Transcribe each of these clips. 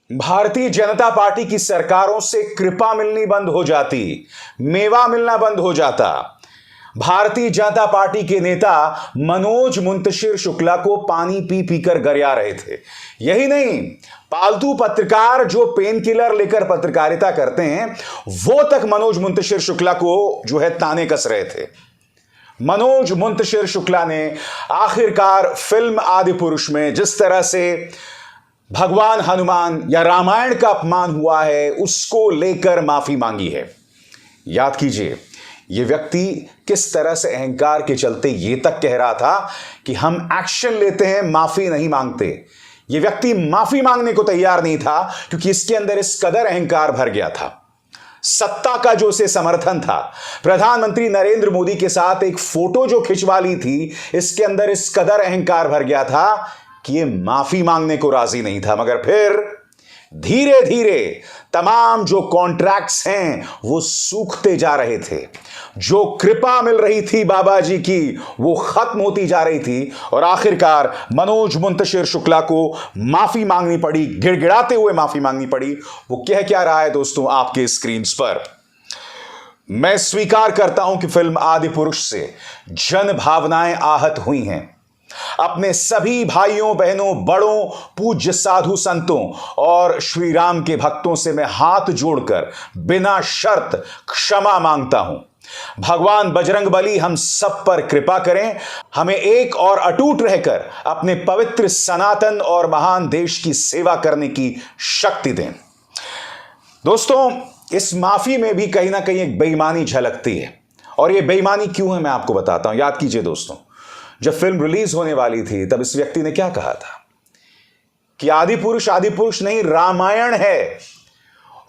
Bharatiya Janata party की सरकारों से कृपा मिलनी बंद हो जाती, मेवा मिलना बंद हो जाता। भारतीय जनता पार्टी के नेता मनोज मुंतशिर शुक्ला को पानी पी पीकर गरिया रहे थे। यही नहीं, पालतू पत्रकार जो पेन किलर लेकर पत्रकारिता करते हैं वो तक मनोज मुंतशिर शुक्ला को जो है ताने कस रहे थे। मनोज मुंतशिर शुक्ला ने आखिरकार फिल्म आदि पुरुष में जिस तरह से भगवान हनुमान या रामायण का अपमान हुआ है उसको लेकर माफी मांगी है। याद कीजिए, यह व्यक्ति किस तरह से अहंकार के चलते यह तक कह रहा था कि हम एक्शन लेते हैं, माफी नहीं मांगते। यह व्यक्ति माफी मांगने को तैयार नहीं था क्योंकि इसके अंदर इस कदर अहंकार भर गया था। सत्ता का जो उसे समर्थन था, प्रधानमंत्री नरेंद्र मोदी के साथ एक फोटो जो खिंचवा ली थी, इसके अंदर इस कदर अहंकार भर गया था कि ये माफी मांगने को राजी नहीं था। मगर फिर धीरे धीरे तमाम जो कॉन्ट्रैक्ट्स हैं वो सूखते जा रहे थे। जो कृपा मिल रही थी बाबा जी की वो खत्म होती जा रही थी और आखिरकार मनोज मुंतशिर शुक्ला को माफी मांगनी पड़ी, गिड़गिड़ाते हुए माफी मांगनी पड़ी। वो कह क्या रहा है दोस्तों आपके स्क्रीन पर? मैं स्वीकार करता हूं कि फिल्म आदि पुरुष से जन भावनाएं आहत हुई हैं। अपने सभी भाइयों बहनों, बड़ों, पूज्य साधु संतों और श्री राम के भक्तों से मैं हाथ जोड़कर बिना शर्त क्षमा मांगता हूं। भगवान बजरंगबली हम सब पर कृपा करें, हमें एक और अटूट रहकर अपने पवित्र सनातन और महान देश की सेवा करने की शक्ति दें। दोस्तों, इस माफी में भी कहीं ना कहीं एक बेईमानी झलकती है और यह बेईमानी क्यों है मैं आपको बताता हूं। याद कीजिए दोस्तों, जब फिल्म रिलीज होने वाली थी तब इस व्यक्ति ने क्या कहा था कि आदि पुरुष नहीं रामायण है।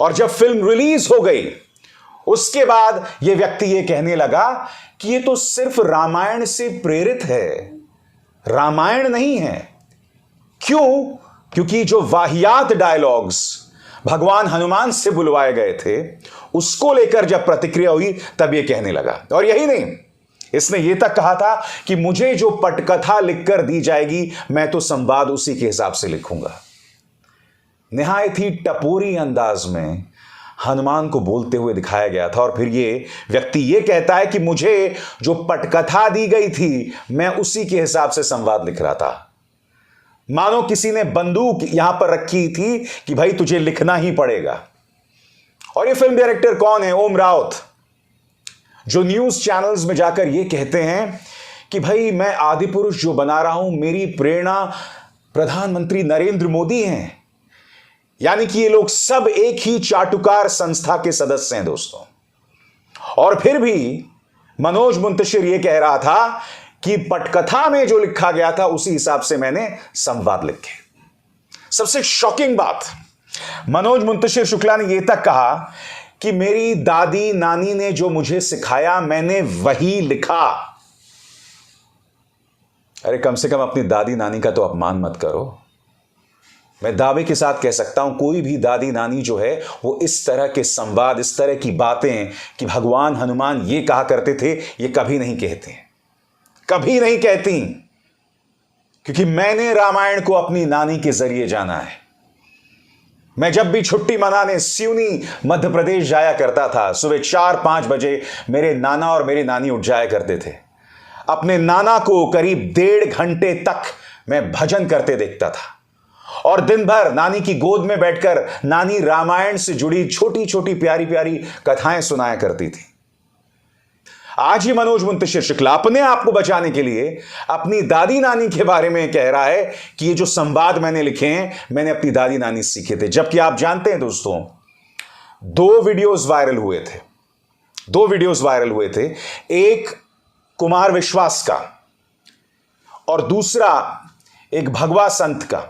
और जब फिल्म रिलीज हो गई उसके बाद यह व्यक्ति यह कहने लगा कि यह तो सिर्फ रामायण से प्रेरित है, रामायण नहीं है। क्यों? क्योंकि जो वाहियात डायलॉग्स भगवान हनुमान से बुलवाए गए थे उसको लेकर जब प्रतिक्रिया हुई तब यह कहने लगा। और यही नहीं, इसने यह तक कहा था कि मुझे जो पटकथा लिखकर दी जाएगी मैं तो संवाद उसी के हिसाब से लिखूंगा। निहायत ही टपोरी अंदाज में हनुमान को बोलते हुए दिखाया गया था और फिर यह व्यक्ति यह कहता है कि मुझे जो पटकथा दी गई थी मैं उसी के हिसाब से संवाद लिख रहा था। मानो किसी ने बंदूक यहां पर रखी थी कि भाई तुझे लिखना ही पड़ेगा। और यह फिल्म डायरेक्टर कौन है? ओम राउत, जो न्यूज चैनल्स में जाकर यह कहते हैं कि भाई मैं आदि पुरुष जो बना रहा हूं मेरी प्रेरणा प्रधानमंत्री नरेंद्र मोदी हैं। यानी कि ये लोग सब एक ही चाटुकार संस्था के सदस्य हैं दोस्तों। और फिर भी मनोज मुंतशिर यह कह रहा था कि पटकथा में जो लिखा गया था उसी हिसाब से मैंने संवाद लिखे। सबसे शॉकिंग बात, मनोज मुंतशिर शुक्ला ने यह तक कहा कि मेरी दादी नानी ने जो मुझे सिखाया मैंने वही लिखा। अरे कम से कम अपनी दादी नानी का तो अपमान मत करो। मैं दावे के साथ कह सकता हूं कोई भी दादी नानी जो है वो इस तरह के संवाद, इस तरह की बातें कि भगवान हनुमान ये कहा करते थे, ये कभी नहीं कहते, कभी नहीं कहती। क्योंकि मैंने रामायण को अपनी नानी के जरिए जाना है। मैं जब भी छुट्टी मनाने सिवनी मध्य प्रदेश जाया करता था, सुबह 4-5 बजे मेरे नाना और मेरी नानी उठ जाया करते थे। अपने नाना को करीब 1.5 घंटे तक मैं भजन करते देखता था और दिन भर नानी की गोद में बैठकर नानी रामायण से जुड़ी छोटी छोटी प्यारी प्यारी कथाएं सुनाया करती थी। आज ही मनोज मुंतशिर शुक्ला अपने आप को बचाने के लिए अपनी दादी नानी के बारे में कह रहा है कि ये जो संवाद मैंने लिखे हैं मैंने अपनी दादी नानी से सीखे थे। जबकि आप जानते हैं दोस्तों, 2 वीडियोस वायरल हुए थे। एक कुमार विश्वास का और दूसरा एक भगवा संत का।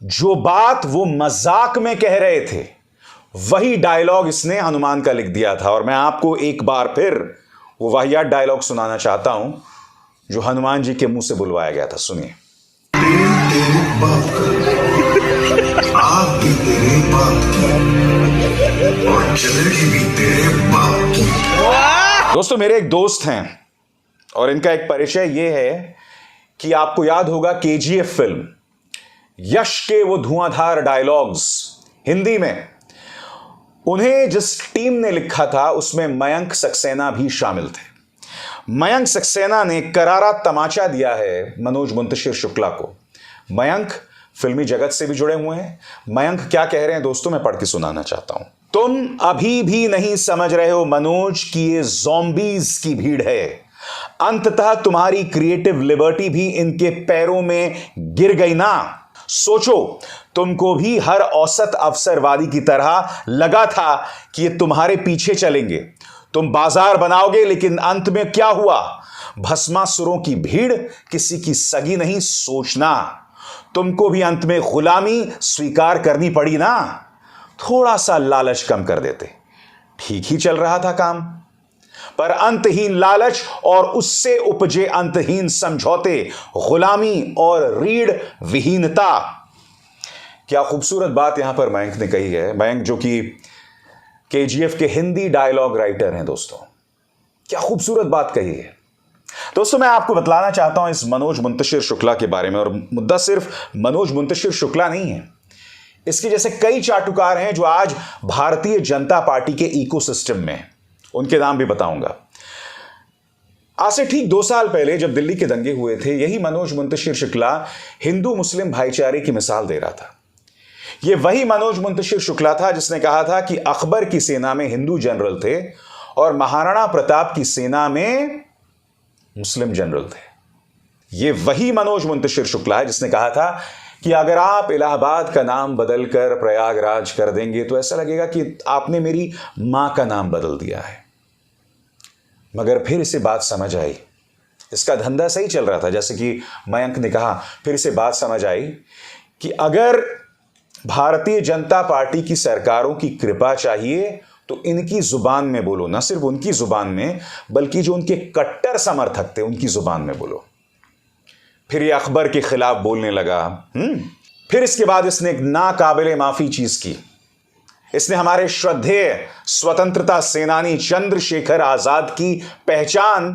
जो बात वो मजाक में कह रहे थे वही डायलॉग इसने हनुमान का लिख दिया था। और मैं आपको एक बार फिर वो वाहियात डायलॉग सुनाना चाहता हूं जो हनुमान जी के मुंह से बुलवाया गया था। सुनिए। दोस्तों, मेरे एक दोस्त हैं और इनका एक परिचय यह है कि आपको याद होगा केजीएफ फिल्म, यश के वो धुआंधार डायलॉग्स हिंदी में। उन्हें जिस टीम ने लिखा था उसमें मयंक सक्सेना भी शामिल थे। मयंक सक्सेना ने करारा तमाचा दिया है मनोज मुंतशिर शुक्ला को। मयंक फिल्मी जगत से भी जुड़े हुए हैं। मयंक क्या कह रहे हैं दोस्तों, मैं पढ़ के सुनाना चाहता हूं। तुम अभी भी नहीं समझ रहे हो मनोज कि ये ज़ॉम्बीज की भीड़ है। अंततः तुम्हारी क्रिएटिव लिबर्टी भी इनके पैरों में गिर गई ना। सोचो, तुमको भी हर औसत अवसरवादी की तरह लगा था कि ये तुम्हारे पीछे चलेंगे, तुम बाजार बनाओगे, लेकिन अंत में क्या हुआ? भस्मासुरों की भीड़ किसी की सगी नहीं। सोचना, तुमको भी अंत में गुलामी स्वीकार करनी पड़ी ना। थोड़ा सा लालच कम कर देते, ठीक ही चल रहा था काम। पर अंतहीन लालच और उससे उपजे अंतहीन समझौते, गुलामी और रीढ़ विहीनता। क्या खूबसूरत बात यहां पर मयंक ने कही है। मयंक जो कि केजीएफ के हिंदी डायलॉग राइटर हैं दोस्तों, क्या खूबसूरत बात कही है। दोस्तों, मैं आपको बतलाना चाहता हूं इस मनोज मुंतशिर शुक्ला के बारे में, और मुद्दा सिर्फ मनोज मुंतशिर शुक्ला नहीं है। इसके जैसे कई चाटुकार हैं जो आज भारतीय जनता पार्टी के इकोसिस्टम में हैं। उनके नाम भी बताऊंगा। आज से ठीक 2 साल पहले जब दिल्ली के दंगे हुए थे, यही मनोज मुंतशिर शुक्ला हिंदू मुस्लिम भाईचारे की मिसाल दे रहा था। यह वही मनोज मुंतशिर शुक्ला था जिसने कहा था कि अकबर की सेना में हिंदू जनरल थे और महाराणा प्रताप की सेना में मुस्लिम जनरल थे। यह वही मनोज मुंतशिर शुक्ला है जिसने कहा था कि अगर आप इलाहाबाद का नाम बदलकर प्रयागराज कर देंगे तो ऐसा लगेगा कि आपने मेरी मां का नाम बदल दिया है। मगर फिर इसे बात समझ आई, इसका धंधा सही चल रहा था। जैसे कि मयंक ने कहा, फिर इसे बात समझ आई कि अगर भारतीय जनता पार्टी की सरकारों की कृपा चाहिए तो इनकी जुबान में बोलो, ना सिर्फ उनकी जुबान में बल्कि जो उनके कट्टर समर्थक थे उनकी जुबान में बोलो। फिर ये अकबर के खिलाफ बोलने लगा। फिर इसके बाद इसने एक नाकाबिले माफी चीज की। इसने हमारे श्रद्धेय स्वतंत्रता सेनानी चंद्रशेखर आजाद की पहचान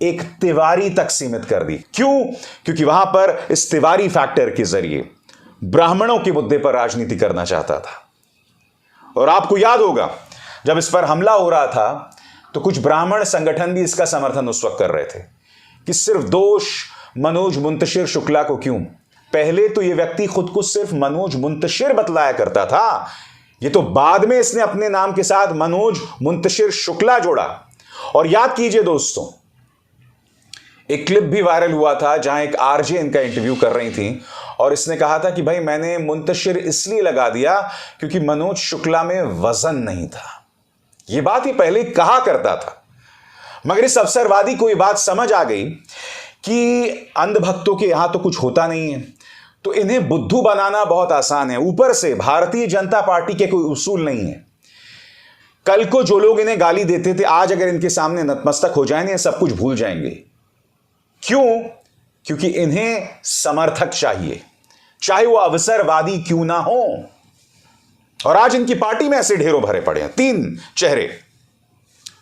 एक तिवारी तक सीमित कर दी। क्यों? क्योंकि वहां पर इस तिवारी फैक्टर के जरिए ब्राह्मणों के मुद्दे पर राजनीति करना चाहता था। और आपको याद होगा जब इस पर हमला हो रहा था तो कुछ ब्राह्मण संगठन भी इसका समर्थन उस वक्त कर रहे थे कि सिर्फ दोष मनोज मुंतशिर शुक्ला को क्यों। पहले तो यह व्यक्ति खुद को सिर्फ मनोज मुंतशिर बतलाया करता था, ये तो बाद में इसने अपने नाम के साथ मनोज मुंतशिर शुक्ला जोड़ा। और याद कीजिए दोस्तों, एक क्लिप भी वायरल हुआ था जहां एक आरजे इनका इंटरव्यू कर रही थी और इसने कहा था कि भाई मैंने मुंतशिर इसलिए लगा दिया क्योंकि मनोज शुक्ला में वजन नहीं था। यह बात ही पहले कहा करता था, मगर इस अवसरवादी को यह बात समझ आ गई कि अंधभक्तों के यहां तो कुछ होता नहीं है, तो इन्हें बुद्धू बनाना बहुत आसान है। ऊपर से भारतीय जनता पार्टी के कोई उसूल नहीं है। कल को जो लोग इन्हें गाली देते थे, आज अगर इनके सामने नतमस्तक हो जाएंगे सब कुछ भूल जाएंगे। क्यों? क्योंकि इन्हें समर्थक चाहिए, चाहे वो अवसरवादी क्यों ना हो। और आज इनकी पार्टी में ऐसे ढेरों भरे पड़े हैं। 3 चेहरे,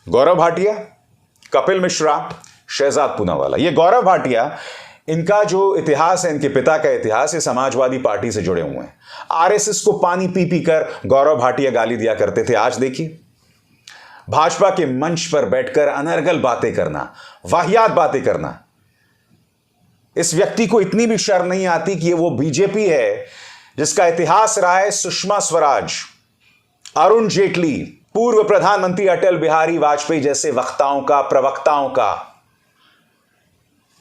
गौरव भाटिया, कपिल मिश्रा, शहजाद पूनावाला। ये गौरव भाटिया, इनका जो इतिहास है, इनके पिता का इतिहास है, समाजवादी पार्टी से जुड़े हुए हैं। आरएसएस को पानी पी पी कर गौरव भाटिया गाली दिया करते थे। आज देखिए, भाजपा के मंच पर बैठकर अनर्गल बातें करना, वाहियात बातें करना। इस व्यक्ति को इतनी भी शर्म नहीं आती कि ये वो बीजेपी है जिसका इतिहास रहा है सुषमा स्वराज, अरुण जेटली, पूर्व प्रधानमंत्री अटल बिहारी वाजपेयी जैसे वक्ताओं का, प्रवक्ताओं का।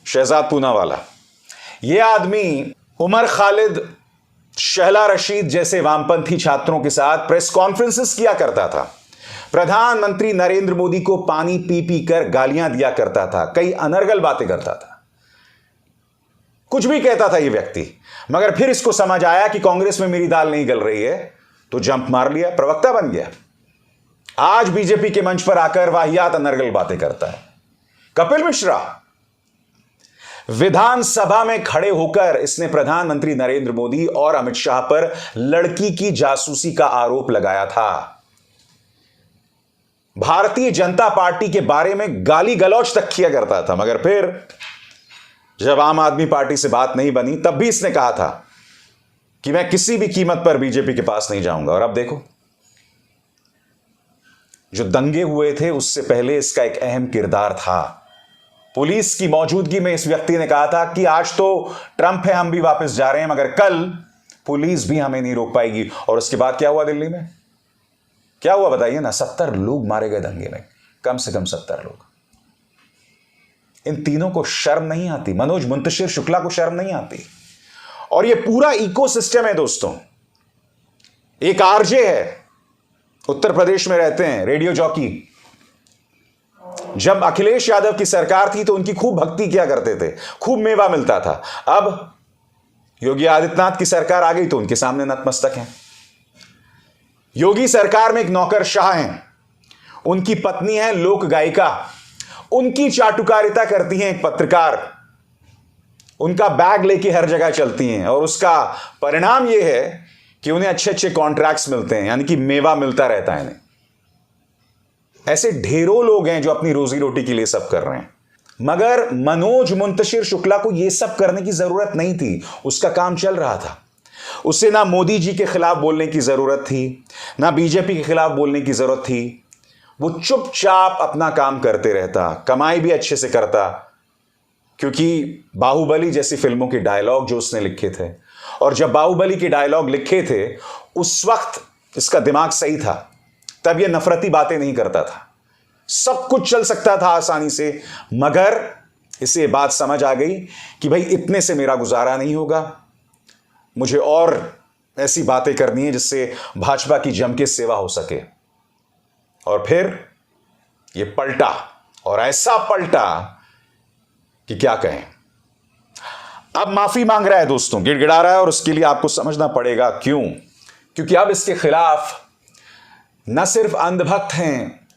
शहजाद पूनावाला, यह आदमी उमर खालिद, शहला रशीद जैसे वामपंथी छात्रों के साथ प्रेस कॉन्फ्रेंसेस किया करता था। प्रधानमंत्री नरेंद्र मोदी को पानी पी पी कर गालियां दिया करता था, कई अनर्गल बातें करता था, कुछ भी कहता था यह व्यक्ति। मगर फिर इसको समझ आया कि कांग्रेस में मेरी दाल नहीं गल रही है, तो जंप मार लिया, प्रवक्ता बन गया। आज बीजेपी के मंच पर आकर वाहियात अनर्गल बातें करता है। कपिल मिश्रा, विधानसभा में खड़े होकर इसने प्रधानमंत्री नरेंद्र मोदी और अमित शाह पर लड़की की जासूसी का आरोप लगाया था। भारतीय जनता पार्टी के बारे में गाली गलौज तक किया करता था। मगर फिर जब आम आदमी पार्टी से बात नहीं बनी, तब भी इसने कहा था कि मैं किसी भी कीमत पर बीजेपी के पास नहीं जाऊंगा। और अब देखो, जो दंगे हुए थे उससे पहले इसका एक अहम किरदार था। पुलिस की मौजूदगी में इस व्यक्ति ने कहा था कि आज तो ट्रंप है, हम भी वापस जा रहे हैं, मगर कल पुलिस भी हमें नहीं रोक पाएगी। और उसके बाद क्या हुआ दिल्ली में? क्या हुआ बताइए ना? 70 लोग मारे गए दंगे में, कम से कम 70 लोग। इन तीनों को शर्म नहीं आती? मनोज मुंतशिर शुक्ला को शर्म नहीं आती? और ये पूरा इकोसिस्टम है दोस्तों। एक आरजे है, उत्तर प्रदेश में रहते हैं, रेडियो जॉकी। जब अखिलेश यादव की सरकार थी तो उनकी खूब भक्ति किया करते थे, खूब मेवा मिलता था। अब योगी आदित्यनाथ की सरकार आ गई तो उनके सामने नतमस्तक हैं। योगी सरकार में एक नौकरशाह हैं, उनकी पत्नी है लोक गायिका, उनकी चाटुकारिता करती हैं एक पत्रकार, उनका बैग लेके हर जगह चलती हैं, और उसका परिणाम यह है कि उन्हें अच्छे अच्छे कॉन्ट्रैक्ट्स मिलते हैं, यानी कि मेवा मिलता रहता है इन्हें। ऐसे ढेरों लोग हैं जो अपनी रोजी रोटी के लिए सब कर रहे हैं, मगर मनोज मुंतशिर शुक्ला को यह सब करने की जरूरत नहीं थी। उसका काम चल रहा था। उसे ना मोदी जी के खिलाफ बोलने की जरूरत थी, ना बीजेपी के खिलाफ बोलने की जरूरत थी। वो चुपचाप अपना काम करते रहता, कमाई भी अच्छे से करता, क्योंकि बाहुबली जैसी फिल्मों के डायलॉग जो उसने लिखे थे, और जब बाहुबली के डायलॉग लिखे थे उस वक्त इसका दिमाग सही था, तब ये नफरती बातें नहीं करता था, सब कुछ चल सकता था आसानी से। मगर इसे ये बात समझ आ गई कि भाई इतने से मेरा गुजारा नहीं होगा, मुझे और ऐसी बातें करनी है जिससे भाजपा की जम के सेवा हो सके। और फिर ये पलटा, और ऐसा पलटा कि क्या कहें। अब माफी मांग रहा है दोस्तों, गिड़गिड़ा रहा है, और उसके लिए आपको समझना पड़ेगा क्यों। क्योंकि अब इसके खिलाफ न सिर्फ अंधभक्त हैं,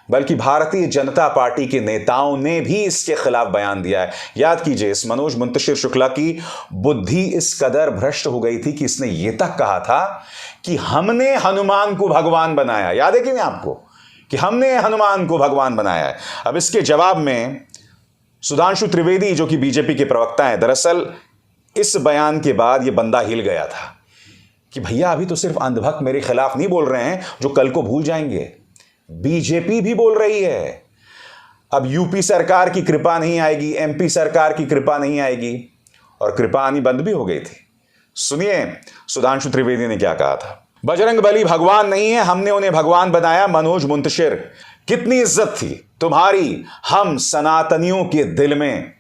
बल्कि भारतीय जनता पार्टी के नेताओं ने भी इसके खिलाफ बयान दिया है। याद कीजिए, इस मनोज मुंतशिर शुक्ला की बुद्धि इस कदर भ्रष्ट हो गई थी कि इसने यह तक कहा था कि हमने हनुमान को भगवान बनाया। याद है कि नहीं आपको, कि हमने हनुमान को भगवान बनाया है। अब इसके जवाब में सुधांशु त्रिवेदी, जो कि बीजेपी के प्रवक्ता हैं, दरअसल इस बयान के बाद यह बंदा हिल गया था कि भैया अभी तो सिर्फ अंधभक्त मेरे खिलाफ नहीं बोल रहे हैं जो कल को भूल जाएंगे, बीजेपी भी बोल रही है। अब यूपी सरकार की कृपा नहीं आएगी, एमपी सरकार की कृपा नहीं आएगी, और कृपा आनी बंद भी हो गई थी। सुनिए सुधांशु त्रिवेदी ने क्या कहा था। बजरंगबली भगवान नहीं है, हमने उन्हें भगवान बनाया। मनोज मुंतशिर, कितनी इज्जत थी तुम्हारी हम सनातनियों के दिल में,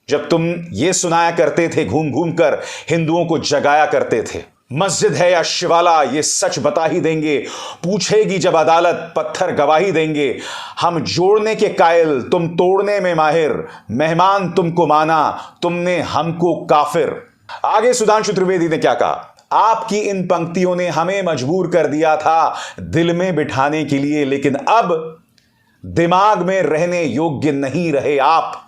जब तुम ये सुनाया करते थे, घूम घूम कर हिंदुओं को जगाया करते थे, मस्जिद है या शिवाला ये सच बता ही देंगे, पूछेगी जब अदालत पत्थर गवाही देंगे। हम जोड़ने के कायल, तुम तोड़ने में माहिर, मेहमान तुमको माना, तुमने हमको काफिर। आगे सुधांशु त्रिवेदी ने क्या कहा। आपकी इन पंक्तियों ने हमें मजबूर कर दिया था दिल में बिठाने के लिए, लेकिन अब दिमाग में रहने योग्य नहीं रहे आप।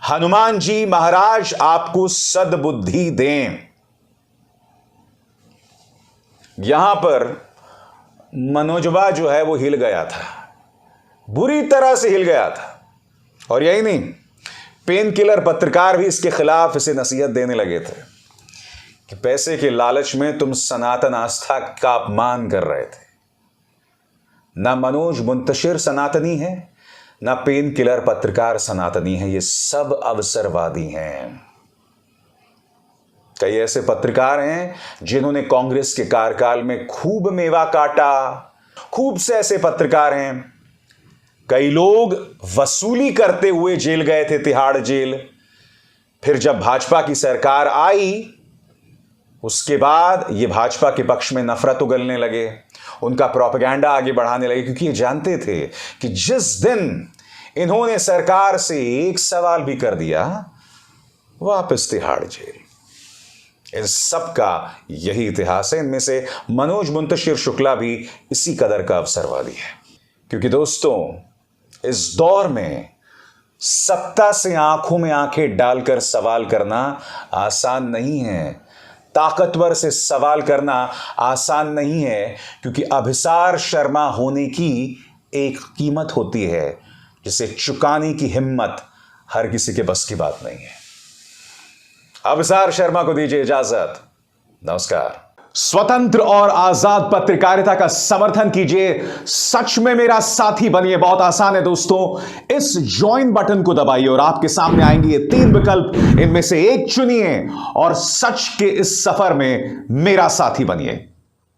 हनुमान जी महाराज आपको सद्बुद्धि दें। यहां पर मनोजवा जो है वो हिल गया था, बुरी तरह से हिल गया था। और यही नहीं, पेन किलर पत्रकार भी इसके खिलाफ इसे नसीहत देने लगे थे कि पैसे के लालच में तुम सनातन आस्था का अपमान कर रहे थे। ना मनोज मुंतशिर सनातनी है, ना पेन किलर पत्रकार सनातनी है, ये सब अवसरवादी हैं। कई ऐसे पत्रकार हैं जिन्होंने कांग्रेस के कार्यकाल में खूब मेवा काटा, खूब से ऐसे पत्रकार हैं। कई लोग वसूली करते हुए जेल गए थे, तिहाड़ जेल। फिर जब भाजपा की सरकार आई, उसके बाद ये भाजपा के पक्ष में नफरत उगलने लगे, उनका प्रोपेगेंडा आगे बढ़ाने लगे, क्योंकि ये जानते थे कि जिस दिन इन्होंने सरकार से एक सवाल भी कर दिया, वापस तिहाड़ जेल। इन सब का यही इतिहास है। इनमें से मनोज मुंतशिर शुक्ला भी इसी कदर का अवसरवादी है। क्योंकि दोस्तों, इस दौर में सत्ता से आंखों में आंखें डालकर सवाल करना आसान नहीं है, ताकतवर से सवाल करना आसान नहीं है, क्योंकि अभिसार शर्मा होने की एक कीमत होती है जिसे चुकाने की हिम्मत हर किसी के बस की बात नहीं है। अभिसार शर्मा को दीजिए इजाजत। नमस्कार। स्वतंत्र और आजाद पत्रकारिता का समर्थन कीजिए, सच में मेरा साथी बनिए। बहुत आसान है दोस्तों, इस ज्वाइन बटन को दबाइए और आपके सामने आएंगे ये 3 विकल्प, इनमें से एक चुनिए और सच के इस सफर में मेरा साथी बनिए।